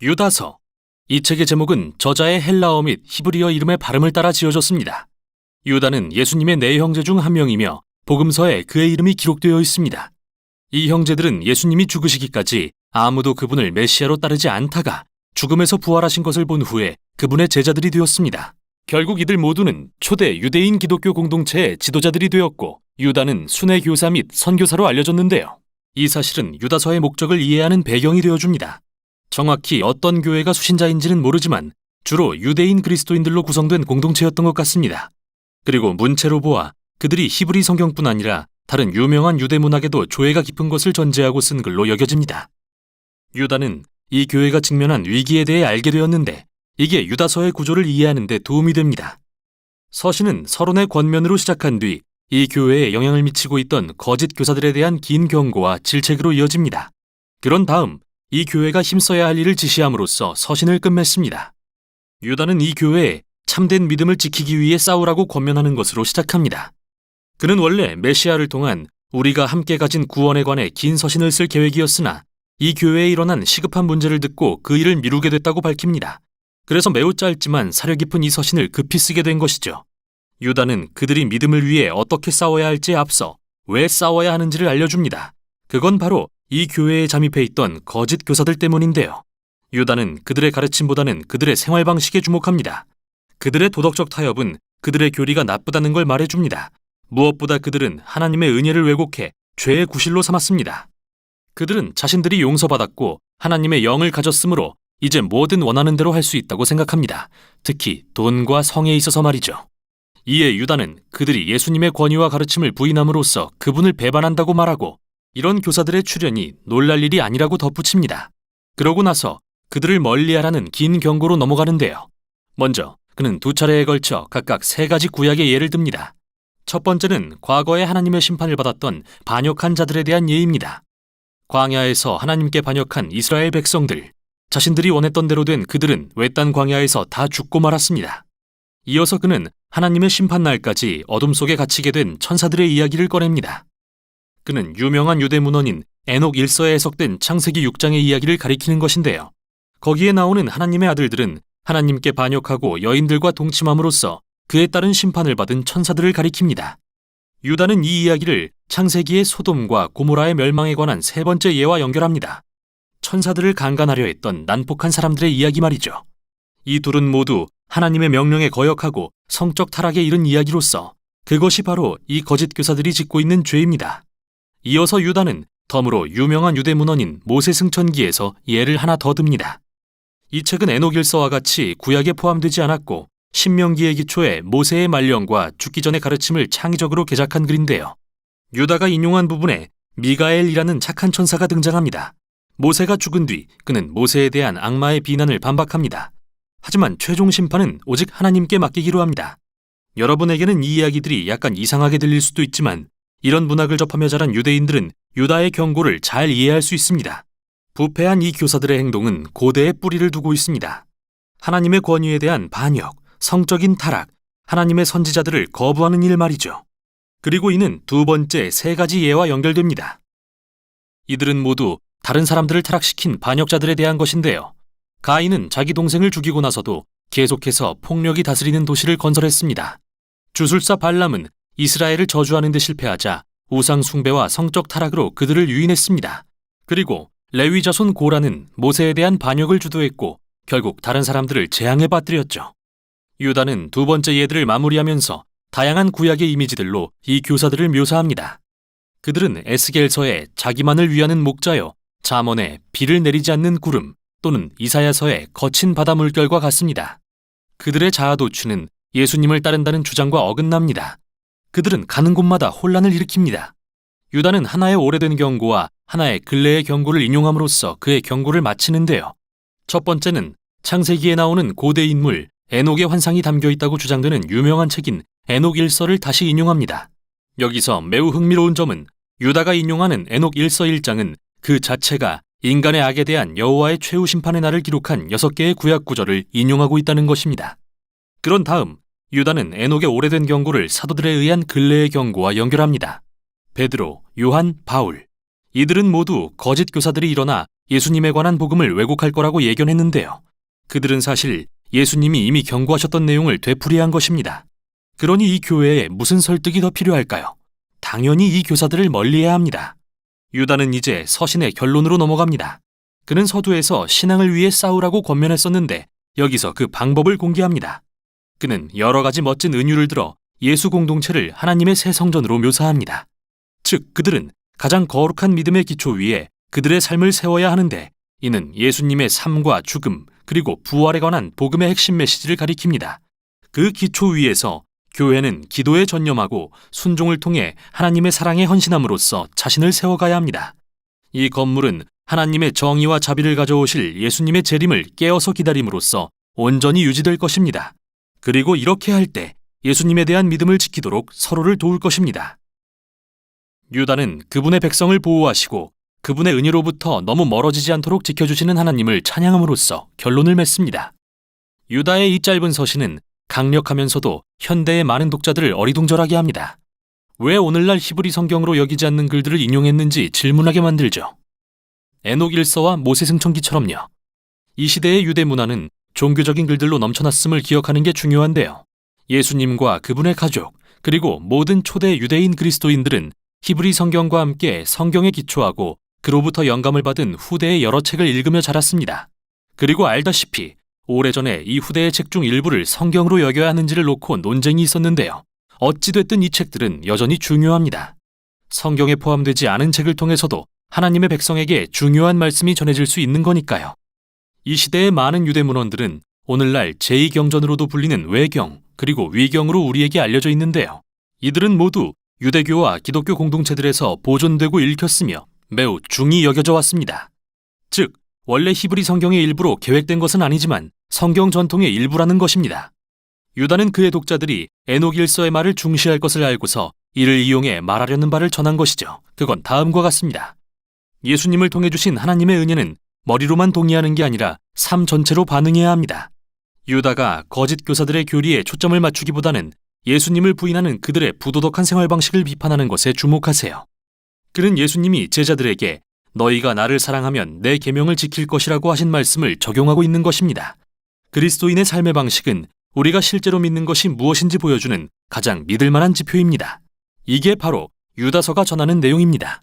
유다서. 이 책의 제목은 저자의 헬라어 및 히브리어 이름의 발음을 따라 지어졌습니다. 유다는 예수님의 네 형제 중 한 명이며 복음서에 그의 이름이 기록되어 있습니다. 이 형제들은 예수님이 죽으시기까지 아무도 그분을 메시아로 따르지 않다가 죽음에서 부활하신 것을 본 후에 그분의 제자들이 되었습니다. 결국 이들 모두는 초대 유대인 기독교 공동체의 지도자들이 되었고 유다는 순회 교사 및 선교사로 알려졌는데요. 이 사실은 유다서의 목적을 이해하는 배경이 되어줍니다. 정확히 어떤 교회가 수신자인지는 모르지만 주로 유대인 그리스도인들로 구성된 공동체였던 것 같습니다. 그리고 문체로 보아 그들이 히브리 성경뿐 아니라 다른 유명한 유대 문학에도 조예가 깊은 것을 전제하고 쓴 글로 여겨집니다. 유다는 이 교회가 직면한 위기에 대해 알게 되었는데 이게 유다서의 구조를 이해하는 데 도움이 됩니다. 서신은 서론의 권면으로 시작한 뒤 이 교회에 영향을 미치고 있던 거짓 교사들에 대한 긴 경고와 질책으로 이어집니다. 그런 다음 이 교회가 힘써야 할 일을 지시함으로써 서신을 끝맺습니다. 유다는 이 교회에 참된 믿음을 지키기 위해 싸우라고 권면하는 것으로 시작합니다. 그는 원래 메시아를 통한 우리가 함께 가진 구원에 관해 긴 서신을 쓸 계획이었으나 이 교회에 일어난 시급한 문제를 듣고 그 일을 미루게 됐다고 밝힙니다. 그래서 매우 짧지만 사려 깊은 이 서신을 급히 쓰게 된 것이죠. 유다는 그들이 믿음을 위해 어떻게 싸워야 할지에 앞서 왜 싸워야 하는지를 알려줍니다. 그건 바로 이 교회에 잠입해 있던 거짓 교사들 때문인데요. 유다는 그들의 가르침보다는 그들의 생활 방식에 주목합니다. 그들의 도덕적 타협은 그들의 교리가 나쁘다는 걸 말해줍니다. 무엇보다 그들은 하나님의 은혜를 왜곡해 죄의 구실로 삼았습니다. 그들은 자신들이 용서받았고 하나님의 영을 가졌으므로 이제 뭐든 원하는 대로 할 수 있다고 생각합니다. 특히 돈과 성에 있어서 말이죠. 이에 유다는 그들이 예수님의 권위와 가르침을 부인함으로써 그분을 배반한다고 말하고 이런 교사들의 출현이 놀랄 일이 아니라고 덧붙입니다. 그러고 나서 그들을 멀리하라는 긴 경고로 넘어가는데요. 먼저 그는 두 차례에 걸쳐 각각 세 가지 구약의 예를 듭니다. 첫 번째는 과거에 하나님의 심판을 받았던 반역한 자들에 대한 예입니다. 광야에서 하나님께 반역한 이스라엘 백성들, 자신들이 원했던 대로 된 그들은 외딴 광야에서 다 죽고 말았습니다. 이어서 그는 하나님의 심판날까지 어둠 속에 갇히게 된 천사들의 이야기를 꺼냅니다. 그는 유명한 유대 문헌인 에녹 1서에 해석된 창세기 6장의 이야기를 가리키는 것인데요. 거기에 나오는 하나님의 아들들은 하나님께 반역하고 여인들과 동침함으로써 그에 따른 심판을 받은 천사들을 가리킵니다. 유다는 이 이야기를 창세기의 소돔과 고모라의 멸망에 관한 세 번째 예와 연결합니다. 천사들을 강간하려 했던 난폭한 사람들의 이야기 말이죠. 이 둘은 모두 하나님의 명령에 거역하고 성적 타락에 이른 이야기로서 그것이 바로 이 거짓 교사들이 짓고 있는 죄입니다. 이어서 유다는 덤으로 유명한 유대 문헌인 모세승천기에서 예를 하나 더 듭니다. 이 책은 에녹 1서와 같이 구약에 포함되지 않았고 신명기의 기초에 모세의 말령과 죽기 전의 가르침을 창의적으로 개작한 글인데요. 유다가 인용한 부분에 미가엘이라는 착한 천사가 등장합니다. 모세가 죽은 뒤 그는 모세에 대한 악마의 비난을 반박합니다. 하지만 최종 심판은 오직 하나님께 맡기기로 합니다. 여러분에게는 이 이야기들이 약간 이상하게 들릴 수도 있지만 이런 문학을 접하며 자란 유대인들은 유다의 경고를 잘 이해할 수 있습니다. 부패한 이 교사들의 행동은 고대의 뿌리를 두고 있습니다. 하나님의 권위에 대한 반역, 성적인 타락, 하나님의 선지자들을 거부하는 일 말이죠. 그리고 이는 두 번째 세 가지 예와 연결됩니다. 이들은 모두 다른 사람들을 타락시킨 반역자들에 대한 것인데요. 가인은 자기 동생을 죽이고 나서도 계속해서 폭력이 다스리는 도시를 건설했습니다. 주술사 발람은 이스라엘을 저주하는 데 실패하자 우상 숭배와 성적 타락으로 그들을 유인했습니다. 그리고 레위 자손 고라는 모세에 대한 반역을 주도했고 결국 다른 사람들을 재앙에 빠뜨렸죠. 유다는 두 번째 예들을 마무리하면서 다양한 구약의 이미지들로 이 교사들을 묘사합니다. 그들은 에스겔서의 자기만을 위하는 목자여, 잠언에 비를 내리지 않는 구름, 또는 이사야서의 거친 바다 물결과 같습니다. 그들의 자아도취는 예수님을 따른다는 주장과 어긋납니다. 그들은 가는 곳마다 혼란을 일으킵니다. 유다는 하나의 오래된 경고와 하나의 근래의 경고를 인용함으로써 그의 경고를 마치는데요. 첫 번째는 창세기에 나오는 고대 인물 에녹의 환상이 담겨 있다고 주장되는 유명한 책인 에녹 1서를 다시 인용합니다. 여기서 매우 흥미로운 점은 유다가 인용하는 에녹 1서 1장은 그 자체가 인간의 악에 대한 여호와의 최후 심판의 날을 기록한 6개의 구약 구절을 인용하고 있다는 것입니다. 그런 다음 유다는 에녹의 오래된 경고를 사도들에 의한 근래의 경고와 연결합니다. 베드로, 요한, 바울 이들은 모두 거짓 교사들이 일어나 예수님에 관한 복음을 왜곡할 거라고 예견했는데요. 그들은 사실 예수님이 이미 경고하셨던 내용을 되풀이한 것입니다. 그러니 이 교회에 무슨 설득이 더 필요할까요? 당연히 이 교사들을 멀리해야 합니다. 유다는 이제 서신의 결론으로 넘어갑니다. 그는 서두에서 신앙을 위해 싸우라고 권면했었는데 여기서 그 방법을 공개합니다. 그는 여러 가지 멋진 은유를 들어 예수 공동체를 하나님의 새 성전으로 묘사합니다. 즉, 그들은 가장 거룩한 믿음의 기초 위에 그들의 삶을 세워야 하는데 이는 예수님의 삶과 죽음 그리고 부활에 관한 복음의 핵심 메시지를 가리킵니다. 그 기초 위에서 교회는 기도에 전념하고 순종을 통해 하나님의 사랑에 헌신함으로써 자신을 세워가야 합니다. 이 건물은 하나님의 정의와 자비를 가져오실 예수님의 재림을 깨어서 기다림으로써 온전히 유지될 것입니다. 그리고 이렇게 할 때 예수님에 대한 믿음을 지키도록 서로를 도울 것입니다. 유다는 그분의 백성을 보호하시고 그분의 은혜로부터 너무 멀어지지 않도록 지켜주시는 하나님을 찬양함으로써 결론을 맺습니다. 유다의 이 짧은 서신은 강력하면서도 현대의 많은 독자들을 어리둥절하게 합니다. 왜 오늘날 히브리 성경으로 여기지 않는 글들을 인용했는지 질문하게 만들죠. 에녹 일서와 모세승천기처럼요. 이 시대의 유대 문화는 종교적인 글들로 넘쳐났음을 기억하는 게 중요한데요. 예수님과 그분의 가족, 그리고 모든 초대 유대인 그리스도인들은 히브리 성경과 함께 성경에 기초하고 그로부터 영감을 받은 후대의 여러 책을 읽으며 자랐습니다. 그리고 알다시피 오래전에 이 후대의 책 중 일부를 성경으로 여겨야 하는지를 놓고 논쟁이 있었는데요. 어찌됐든 이 책들은 여전히 중요합니다. 성경에 포함되지 않은 책을 통해서도 하나님의 백성에게 중요한 말씀이 전해질 수 있는 거니까요. 이 시대의 많은 유대 문헌들은 오늘날 제2경전으로도 불리는 외경, 그리고 위경으로 우리에게 알려져 있는데요. 이들은 모두 유대교와 기독교 공동체들에서 보존되고 읽혔으며 매우 중히 여겨져 왔습니다. 즉, 원래 히브리 성경의 일부로 계획된 것은 아니지만 성경 전통의 일부라는 것입니다. 유다는 그의 독자들이 에녹 일서의 말을 중시할 것을 알고서 이를 이용해 말하려는 바를 전한 것이죠. 그건 다음과 같습니다. 예수님을 통해 주신 하나님의 은혜는 머리로만 동의하는 게 아니라 삶 전체로 반응해야 합니다. 유다가 거짓 교사들의 교리에 초점을 맞추기보다는 예수님을 부인하는 그들의 부도덕한 생활 방식을 비판하는 것에 주목하세요. 그는 예수님이 제자들에게 너희가 나를 사랑하면 내 계명을 지킬 것이라고 하신 말씀을 적용하고 있는 것입니다. 그리스도인의 삶의 방식은 우리가 실제로 믿는 것이 무엇인지 보여주는 가장 믿을 만한 지표입니다. 이게 바로 유다서가 전하는 내용입니다.